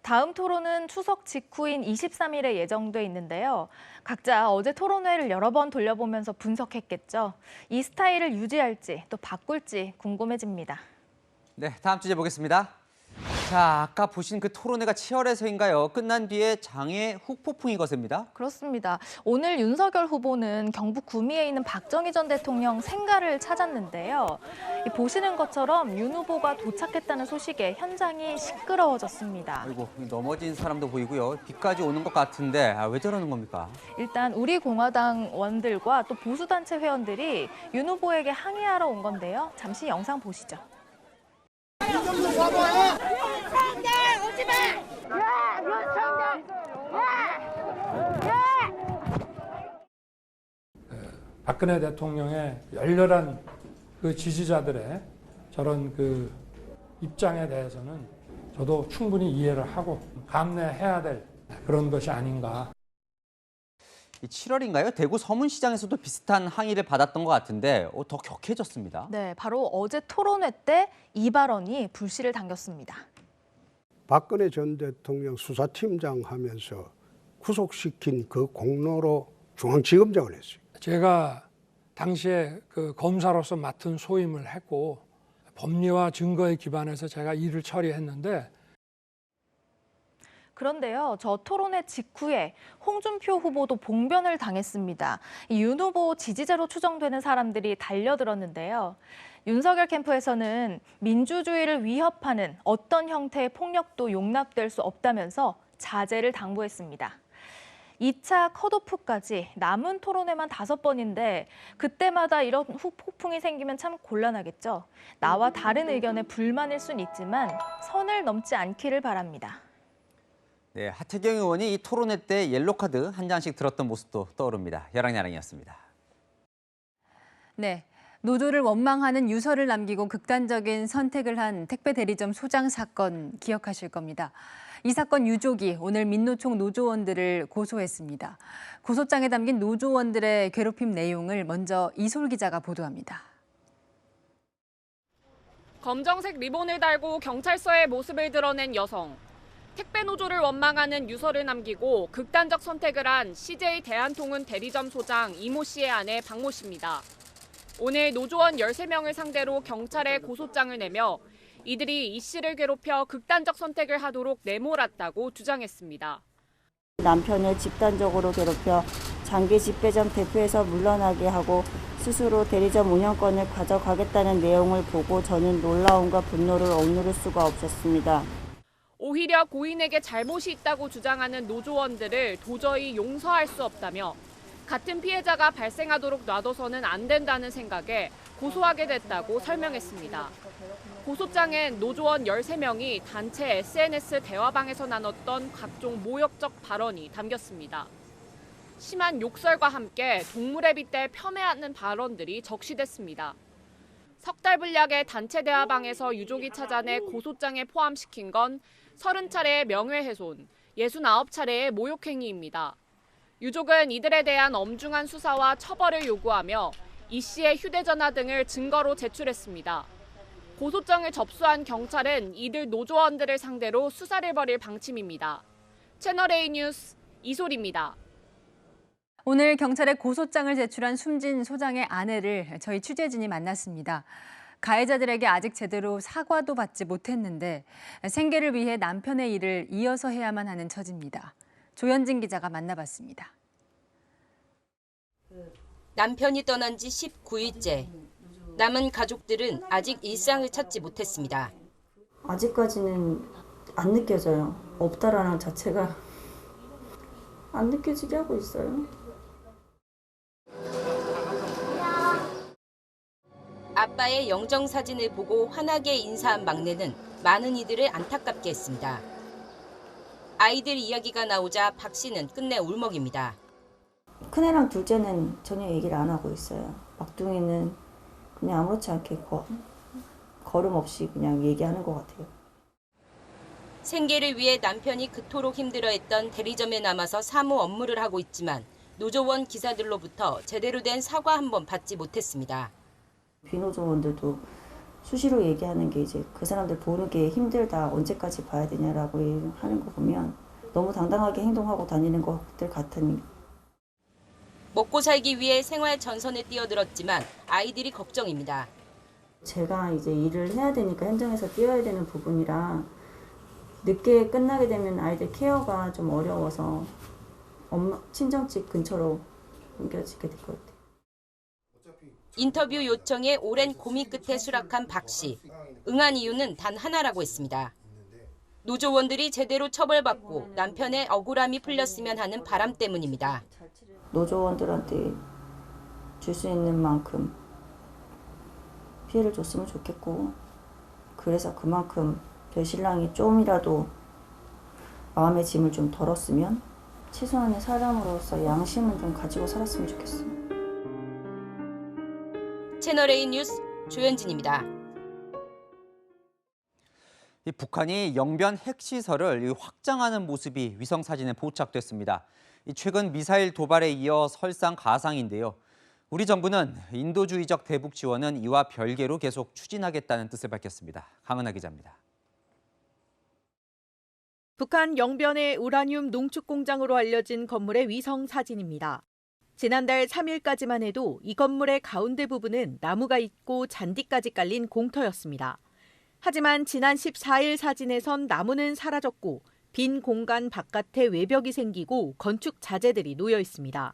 다음 토론은 추석 직후인 23일에 예정돼 있는데요. 각자 어제 토론회를 여러 번 돌려보면서 분석했겠죠. 이 스타일을 유지할지 또 바꿀지 궁금해집니다. 네, 다음 주제 보겠습니다. 자, 아까 보신 그 토론회가 치열해서인가요? 끝난 뒤에 장외 훅폭풍이 거셉니다. 그렇습니다. 오늘 윤석열 후보는 경북 구미에 있는 박정희 전 대통령 생가를 찾았는데요. 보시는 것처럼 윤 후보가 도착했다는 소식에 현장이 시끄러워졌습니다. 아이고, 넘어진 사람도 보이고요. 비까지 오는 것 같은데 왜 저러는 겁니까? 일단 우리 공화당 원들과 또 보수단체 회원들이 윤 후보에게 항의하러 온 건데요. 잠시 영상 보시죠. 박근혜 대통령의 열렬한 그 지지자들의 저런 그 입장에 대해서는 저도 충분히 이해를 하고 감내해야 될 그런 것이 아닌가. 7월인가요? 대구 서문시장에서도 비슷한 항의를 받았던 것 같은데 더 격해졌습니다. 네, 바로 어제 토론회 때 이 발언이 불씨를 당겼습니다. 박근혜 전 대통령 수사팀장 하면서 구속시킨 그 공로로 중앙지검장을 했어요. 제가 당시에 그 검사로서 맡은 소임을 했고 법리와 증거에 기반해서 제가 일을 처리했는데 그런데요, 저 토론회 직후에 홍준표 후보도 봉변을 당했습니다. 윤 후보 지지자로 추정되는 사람들이 달려들었는데요. 윤석열 캠프에서는 민주주의를 위협하는 어떤 형태의 폭력도 용납될 수 없다면서 자제를 당부했습니다. 2차 컷오프까지 남은 토론회만 5번인데 그때마다 이런 폭풍이 생기면 참 곤란하겠죠. 나와 다른 의견에 불만일 순 있지만 선을 넘지 않기를 바랍니다. 네, 하태경 의원이 이 토론회 때 옐로카드 한 장씩 들었던 모습도 떠오릅니다. 야랑야랑이었습니다. 네, 노조를 원망하는 유서를 남기고 극단적인 선택을 한 택배 대리점 소장 사건 기억하실 겁니다. 이 사건 유족이 오늘 민노총 노조원들을 고소했습니다. 고소장에 담긴 노조원들의 괴롭힘 내용을 먼저 이솔 기자가 보도합니다. 검정색 리본을 달고 경찰서의 모습을 드러낸 여성. 택배 노조를 원망하는 유서를 남기고 극단적 선택을 한 CJ 대한통운 대리점 소장 이모 씨의 아내 박모 씨입니다. 오늘 노조원 13명을 상대로 경찰에 고소장을 내며 이들이 이 씨를 괴롭혀 극단적 선택을 하도록 내몰았다고 주장했습니다. 남편을 집단적으로 괴롭혀 장기 집배점 대표에서 물러나게 하고 스스로 대리점 운영권을 가져가겠다는 내용을 보고 저는 놀라움과 분노를 억누를 수가 없었습니다. 오히려 고인에게 잘못이 있다고 주장하는 노조원들을 도저히 용서할 수 없다며 같은 피해자가 발생하도록 놔둬서는 안 된다는 생각에 고소하게 됐다고 설명했습니다. 고소장엔 노조원 13명이 단체 SNS 대화방에서 나눴던 각종 모욕적 발언이 담겼습니다. 심한 욕설과 함께 동물에 빗대 폄훼하는 발언들이 적시됐습니다. 석 달 분량의 단체 대화방에서 유족이 찾아내 고소장에 포함시킨 건 30차례의 명예훼손, 69차례의 모욕행위입니다. 유족은 이들에 대한 엄중한 수사와 처벌을 요구하며 이 씨의 휴대전화 등을 증거로 제출했습니다. 고소장을 접수한 경찰은 이들 노조원들을 상대로 수사를 벌일 방침입니다. 채널A 뉴스 이솔입니다. 오늘 경찰에 고소장을 제출한 숨진 소장의 아내를 저희 취재진이 만났습니다. 가해자들에게 아직 제대로 사과도 받지 못했는데 생계를 위해 남편의 일을 이어서 해야만 하는 처지입니다. 조현진 기자가 만나봤습니다. 남편이 떠난 지 19일째. 남은 가족들은 아직 일상을 찾지 못했습니다. 아직까지는 안 느껴져요. 없다라는 자체가 안 느껴지게 하고 있어요. 아빠의 영정 사진을 보고 환하게 인사한 막내는 많은 이들을 안타깝게 했습니다. 아이들 이야기가 나오자 박 씨는 끝내 울먹입니다. 큰애랑 둘째는 전혀 얘기를 안 하고 있어요. 막둥이는 그냥 아무렇지 않게 걸음 없이 그냥 얘기하는 것 같아요. 생계를 위해 남편이 그토록 힘들어했던 대리점에 남아서 사무 업무를 하고 있지만 노조원 기사들로부터 제대로 된 사과 한 번 받지 못했습니다. 비노조원들도 수시로 얘기하는 게 이제 그 사람들 보는 게 힘들다, 언제까지 봐야 되냐라고 하는 거 보면 너무 당당하게 행동하고 다니는 것들 같으니. 먹고 살기 위해 생활 전선에 뛰어들었지만 아이들이 걱정입니다. 제가 이제 일을 해야 되니까 현장에서 뛰어야 되는 부분이라 늦게 끝나게 되면 아이들 케어가 좀 어려워서 친정집 근처로 옮겨지게 될 것 같아요. 인터뷰 요청에 오랜 고민 끝에 수락한 박 씨. 응한 이유는 단 하나라고 했습니다. 노조원들이 제대로 처벌받고 남편의 억울함이 풀렸으면 하는 바람 때문입니다. 노조원들한테 줄 수 있는 만큼 피해를 줬으면 좋겠고, 그래서 그만큼 저희 신랑이 좀이라도 마음의 짐을 좀 덜었으면, 최소한의 사람으로서 양심은 좀 가지고 살았으면 좋겠어요. 채널A 뉴스 조현진입니다. 북한이 영변 핵시설을 확장하는 모습이 위성사진에 포착됐습니다. 최근 미사일 도발에 이어 설상가상인데요. 우리 정부는 인도주의적 대북 지원은 이와 별개로 계속 추진하겠다는 뜻을 밝혔습니다. 강은하 기자입니다. 북한 영변의 우라늄 농축 공장으로 알려진 건물의 위성 사진입니다. 지난달 3일까지만 해도 이 건물의 가운데 부분은 나무가 있고 잔디까지 깔린 공터였습니다. 하지만 지난 14일 사진에선 나무는 사라졌고 빈 공간 바깥에 외벽이 생기고 건축 자재들이 놓여 있습니다.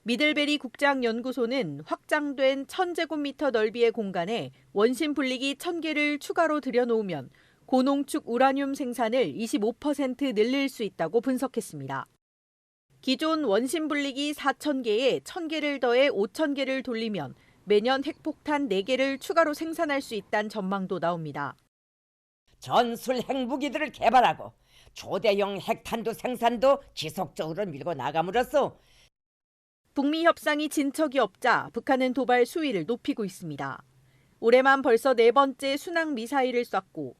미들베리 국장연구소는 확장된 1000제곱미터 넓이의 공간에 원심 분리기 1000개를 추가로 들여놓으면 고농축 우라늄 생산을 25% 늘릴 수 있다고 분석했습니다. 기존 원심 분리기 4000개에 1000개를 더해 5000개를 돌리면 매년 핵폭탄 4개를 추가로 생산할 수 있다는 전망도 나옵니다. 전술 핵무기들을 개발하고 초대형 핵탄두 생산도 지속적으로 밀고 나감으로써 북미 협상이 진척이 없자 북한은 도발 수위를 높이고 있습니다. 올해만 벌써 4번째 순항 미사일을 쐈고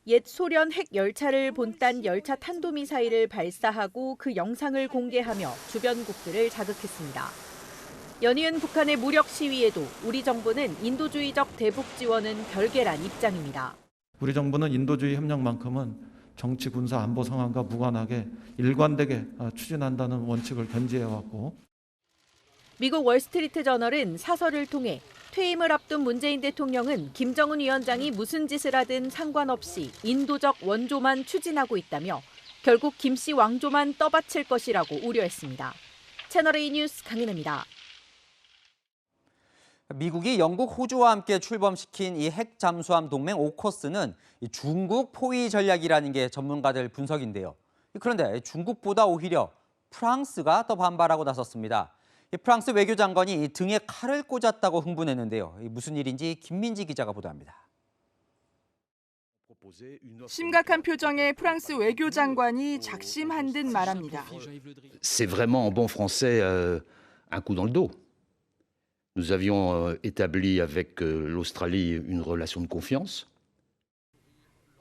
옛 소련 핵 열차를 본딴 열차 탄도미사일을 발사하고 그 영상을 공개하며 주변국들을 자극했습니다. 연이은 북한의 무력 시위에도 우리 정부는 인도주의적 대북 지원은 별개란 입장입니다. 우리 정부는 인도주의 협력만큼은 정치, 군사, 안보 상황과 무관하게 일관되게 추진한다는 원칙을 견지해왔고, 미국 월스트리트 저널은 사설을 통해 퇴임을 앞둔 문재인 대통령은 김정은 위원장이 무슨 짓을 하든 상관없이 인도적 원조만 추진하고 있다며 결국 김씨 왕조만 떠받칠 것이라고 우려했습니다. 채널A 뉴스 강인혜입니다. 미국이 영국, 호주와 함께 출범시킨 이 핵 잠수함 동맹 오커스는 중국 포위 전략이라는 게 전문가들 분석인데요. 그런데 중국보다 오히려 프랑스가 더 반발하고 나섰습니다. 프랑스 외교장관이 등에 칼을 꽂았다고 흥분했는데요. 무슨 일인지 김민지 기자가 보도합니다. 심각한 표정의 프랑스 외교장관이 작심한 듯 말합니다. C'est vraiment en bon français un coup dans le dos. Nous avions établi avec l'Australie une relation de confiance.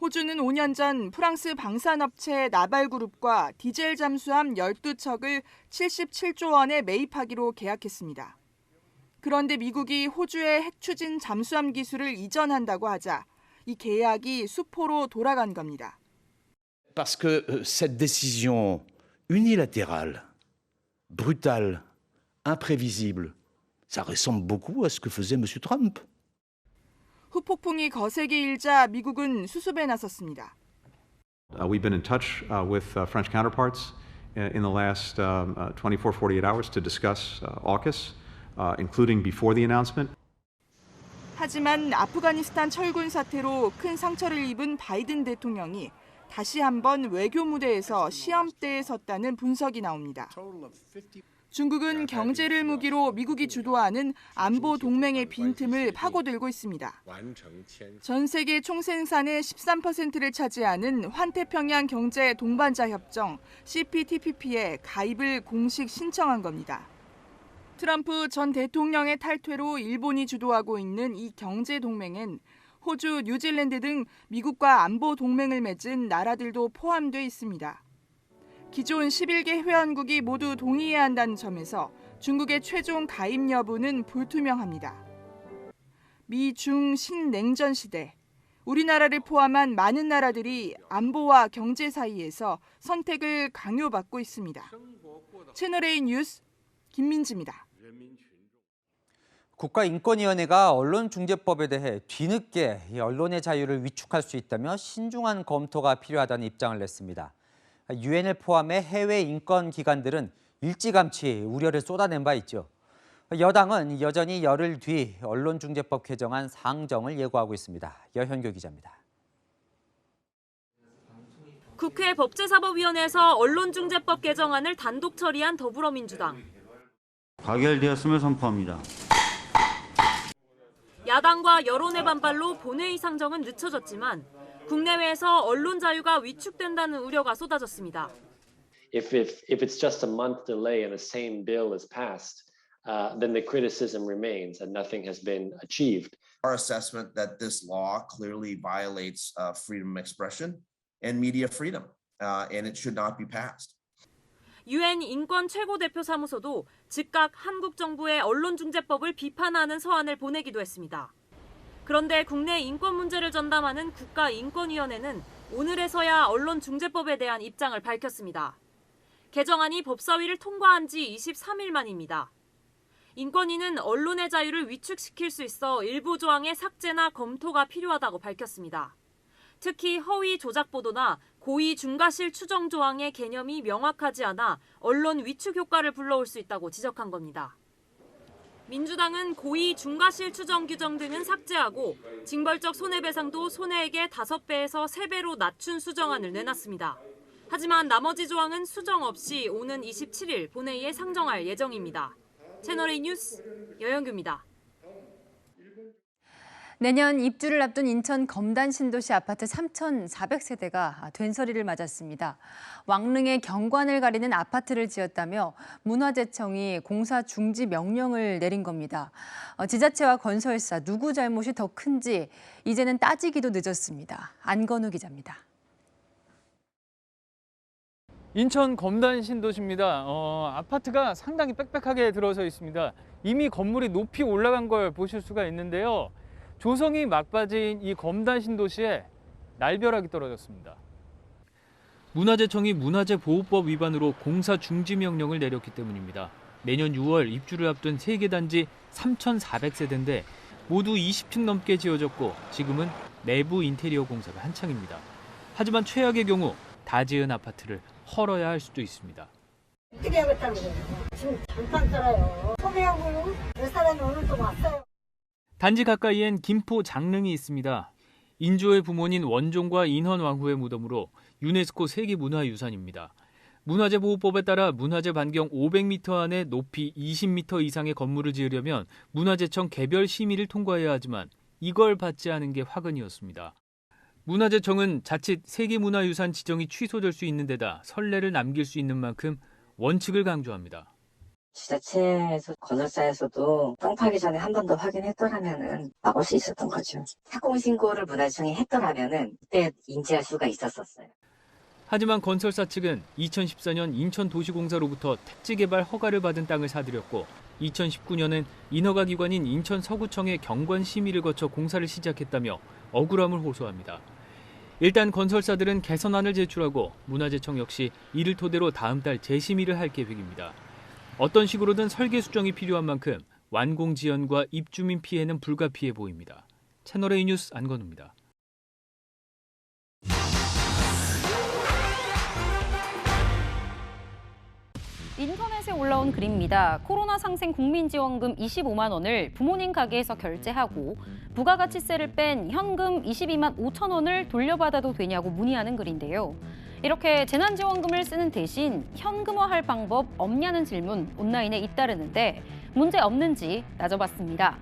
호주는 5년 전 프랑스 방산업체 나발그룹과 디젤 잠수함 12척을 77조 원에 매입하기로 계약했습니다. 그런데 미국이 호주의 핵추진 잠수함 기술을 이전한다고 하자 이 계약이 수포로 돌아간 겁니다. Parce que cette décision unilatérale, brutale, imprévisible, ça ressemble beaucoup à ce que faisait M. Trump. 후폭풍이 거세게 일자 미국은 수습에 나섰습니다. We've been in touch with French counterparts in the last 24, 48 hours to discuss AUKUS, including before the announcement. 하지만 아프가니스탄 철군 사태로 큰 상처를 입은 바이든 대통령이 다시 한번 외교 무대에서 시험대에 섰다는 분석이 나옵니다. 중국은 경제를 무기로 미국이 주도하는 안보 동맹의 빈틈을 파고들고 있습니다. 전 세계 총생산의 13%를 차지하는 환태평양 경제 동반자 협정 CPTPP에 가입을 공식 신청한 겁니다. 트럼프 전 대통령의 탈퇴로 일본이 주도하고 있는 이 경제 동맹엔 호주, 뉴질랜드 등 미국과 안보 동맹을 맺은 나라들도 포함돼 있습니다. 기존 11개 회원국이 모두 동의해야 한다는 점에서 중국의 최종 가입 여부는 불투명합니다. 미, 중, 신냉전 시대, 우리나라를 포함한 많은 나라들이 안보와 경제 사이에서 선택을 강요받고 있습니다. 채널A 뉴스 김민지입니다. 국가인권위원회가 언론중재법에 대해 뒤늦게 언론의 자유를 위축할 수 있다며 신중한 검토가 필요하다는 입장을 냈습니다. 유엔을 포함해 해외 인권기관들은 일찌감치 우려를 쏟아낸 바 있죠. 여당은 여전히 열흘 뒤 언론중재법 개정안 상정을 예고하고 있습니다. 여현교 기자입니다. 국회 법제사법위원회에서 언론중재법 개정안을 단독 처리한 더불어민주당. 가결되었음을 선포합니다. 야당과 여론의 반발로 본회의 상정은 늦춰졌지만 국내외에서 언론 자유가 위축된다는 우려가 쏟아졌습니다. If it's just a month delay and the same bill is passed, then the criticism remains and nothing has been achieved. Our assessment that this law clearly violates freedom of expression and media freedom, and it should not be passed. 유엔 인권 최고대표 사무소도 즉각 한국 정부의 언론중재법을 비판하는 서한을 보내기도 했습니다. 그런데 국내 인권 문제를 전담하는 국가인권위원회는 오늘에서야 언론중재법에 대한 입장을 밝혔습니다. 개정안이 법사위를 통과한 지 23일 만입니다. 인권위는 언론의 자유를 위축시킬 수 있어 일부 조항의 삭제나 검토가 필요하다고 밝혔습니다. 특히 허위 조작 보도나 고의 중과실 추정 조항의 개념이 명확하지 않아 언론 위축 효과를 불러올 수 있다고 지적한 겁니다. 민주당은 고의 중과실 추정 규정 등은 삭제하고 징벌적 손해배상도 손해액의 5배에서 3배로 낮춘 수정안을 내놨습니다. 하지만 나머지 조항은 수정 없이 오는 27일 본회의에 상정할 예정입니다. 채널A 뉴스 여영규입니다. 내년 입주를 앞둔 인천 검단 신도시 아파트 3,400세대가 된서리를 맞았습니다. 왕릉의 경관을 가리는 아파트를 지었다며 문화재청이 공사 중지 명령을 내린 겁니다. 지자체와 건설사 누구 잘못이 더 큰지 이제는 따지기도 늦었습니다. 안건우 기자입니다. 인천 검단 신도시입니다. 아파트가 상당히 빽빽하게 들어서 있습니다. 이미 건물이 높이 올라간 걸 보실 수가 있는데요. 조성이 막바지인 이 검단 신도시에 날벼락이 떨어졌습니다. 문화재청이 문화재보호법 위반으로 공사 중지 명령을 내렸기 때문입니다. 내년 6월 입주를 앞둔 3개 단지 3,400세대인데 모두 20층 넘게 지어졌고 지금은 내부 인테리어 공사가 한창입니다. 하지만 최악의 경우 다 지은 아파트를 헐어야 할 수도 있습니다. 어떻게 하겠다는 거예요? 지금 잠깐 살아요. 소매하고 몇 사람이 오늘 또 왔어요. 단지 가까이엔 김포 장릉이 있습니다. 인조의 부모님 원종과 인헌왕후의 무덤으로 유네스코 세계문화유산입니다. 문화재보호법에 따라 문화재 반경 500m 안에 높이 20m 이상의 건물을 지으려면 문화재청 개별 심의를 통과해야 하지만 이걸 받지 않은 게 화근이었습니다. 문화재청은 자칫 세계문화유산 지정이 취소될 수 있는 데다 선례를 남길 수 있는 만큼 원칙을 강조합니다. 지자체에서 건설사에서도 땅 팔기 전에 한 번 더 확인했더라면은 막을 수 있었던 거죠. 착공 신고를 문화재청이 했더라면은 그때 인지할 수가 있었어요. 하지만 건설사 측은 2014년 인천도시공사로부터 택지개발 허가를 받은 땅을 사들였고 2019년엔 인허가 기관인 인천 서구청의 경관 심의를 거쳐 공사를 시작했다며 억울함을 호소합니다. 일단 건설사들은 개선안을 제출하고 문화재청 역시 이를 토대로 다음 달 재심의를 할 계획입니다. 어떤 식으로든 설계 수정이 필요한 만큼 완공 지연과 입주민 피해는 불가피해 보입니다. 채널A 뉴스 안건우입니다. 인터넷에 올라온 글입니다. 코로나 상생 국민지원금 25만 원을 부모님 가게에서 결제하고 부가가치세를 뺀 현금 22만 5천 원을 돌려받아도 되냐고 문의하는 글인데요. 이렇게 재난지원금을 쓰는 대신 현금화할 방법 없냐는 질문 온라인에 잇따르는데 문제 없는지 따져봤습니다.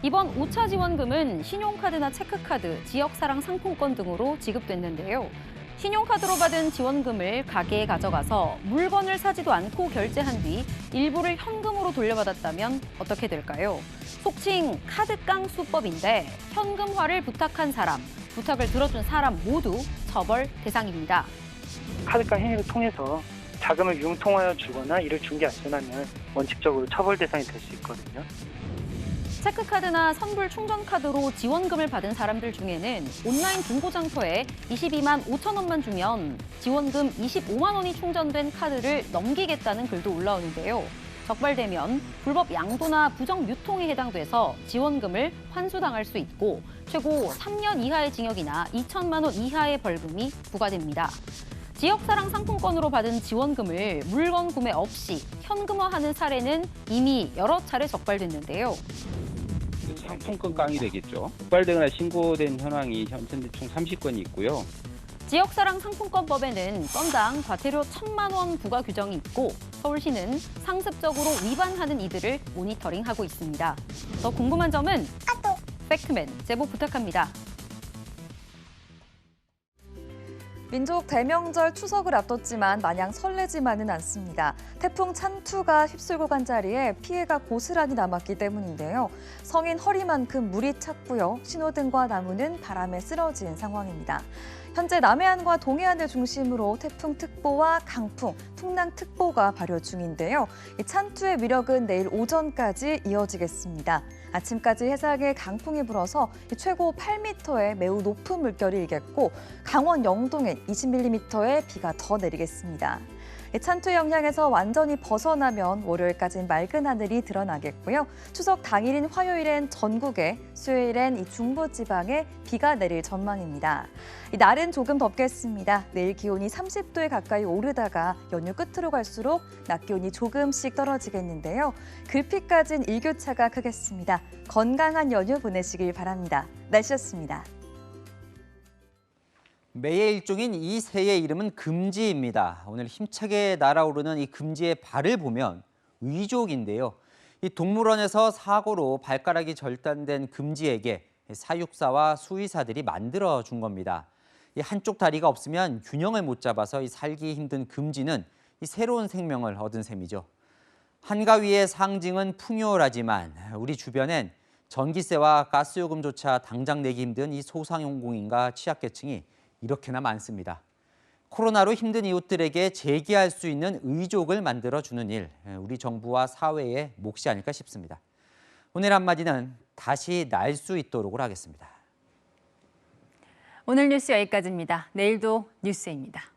이번 5차 지원금은 신용카드나 체크카드, 지역사랑 상품권 등으로 지급됐는데요. 신용카드로 받은 지원금을 가게에 가져가서 물건을 사지도 않고 결제한 뒤 일부를 현금으로 돌려받았다면 어떻게 될까요? 속칭 카드깡 수법인데 현금화를 부탁한 사람, 부탁을 들어준 사람 모두 처벌 대상입니다. 카드깡 행위를 통해서 자금을 융통하여 주거나 이를 준 게 아니라면 원칙적으로 처벌 대상이 될 수 있거든요. 체크카드나 선불 충전카드로 지원금을 받은 사람들 중에는 온라인 중고장터에 22만 5천 원만 주면 지원금 25만 원이 충전된 카드를 넘기겠다는 글도 올라오는데요. 적발되면 불법 양도나 부정 유통에 해당돼서 지원금을 환수당할 수 있고 최고 3년 이하의 징역이나 2천만 원 이하의 벌금이 부과됩니다. 지역사랑 상품권으로 받은 지원금을 물건 구매 없이 현금화하는 사례는 이미 여러 차례 적발됐는데요. 상품권 깡이 되겠죠. 적발되거나 신고된 현황이 현재 총 30건이 있고요. 지역사랑 상품권법에는 건당 과태료 1,000만 원 부과 규정이 있고 서울시는 상습적으로 위반하는 이들을 모니터링하고 있습니다. 더 궁금한 점은 팩트맨 제보 부탁합니다. 민족 대명절 추석을 앞뒀지만 마냥 설레지만은 않습니다. 태풍 찬투가 휩쓸고 간 자리에 피해가 고스란히 남았기 때문인데요. 성인 허리만큼 물이 찼고요. 신호등과 나무는 바람에 쓰러진 상황입니다. 현재 남해안과 동해안을 중심으로 태풍특보와 강풍, 풍랑특보가 발효 중인데요. 이 찬투의 위력은 내일 오전까지 이어지겠습니다. 아침까지 해상에 강풍이 불어서 최고 8m의 매우 높은 물결이 일겠고 강원 영동엔 20mm의 비가 더 내리겠습니다. 찬투 영향에서 완전히 벗어나면 월요일까지는 맑은 하늘이 드러나겠고요. 추석 당일인 화요일엔 전국에, 수요일엔 이 중부지방에 비가 내릴 전망입니다. 날은 조금 덥겠습니다. 내일 기온이 30도에 가까이 오르다가 연휴 끝으로 갈수록 낮 기온이 조금씩 떨어지겠는데요. 글피까지는 일교차가 크겠습니다. 건강한 연휴 보내시길 바랍니다. 날씨였습니다. 매의 일종인 이 새의 이름은 금지입니다. 오늘 힘차게 날아오르는 이 금지의 발을 보면 위족인데요. 이 동물원에서 사고로 발가락이 절단된 금지에게 사육사와 수의사들이 만들어준 겁니다. 이 한쪽 다리가 없으면 균형을 못 잡아서 이 살기 힘든 금지는 이 새로운 생명을 얻은 셈이죠. 한가위의 상징은 풍요라지만 우리 주변엔 전기세와 가스요금조차 당장 내기 힘든 이 소상공인과 취약계층이 이렇게나 많습니다. 코로나로 힘든 이웃들에게 재기할 수 있는 의족을 만들어주는 일, 우리 정부와 사회의 몫이 아닐까 싶습니다. 오늘 한마디는 다시 날 수 있도록을 하겠습니다. 오늘 뉴스 여기까지입니다. 내일도 뉴스입니다.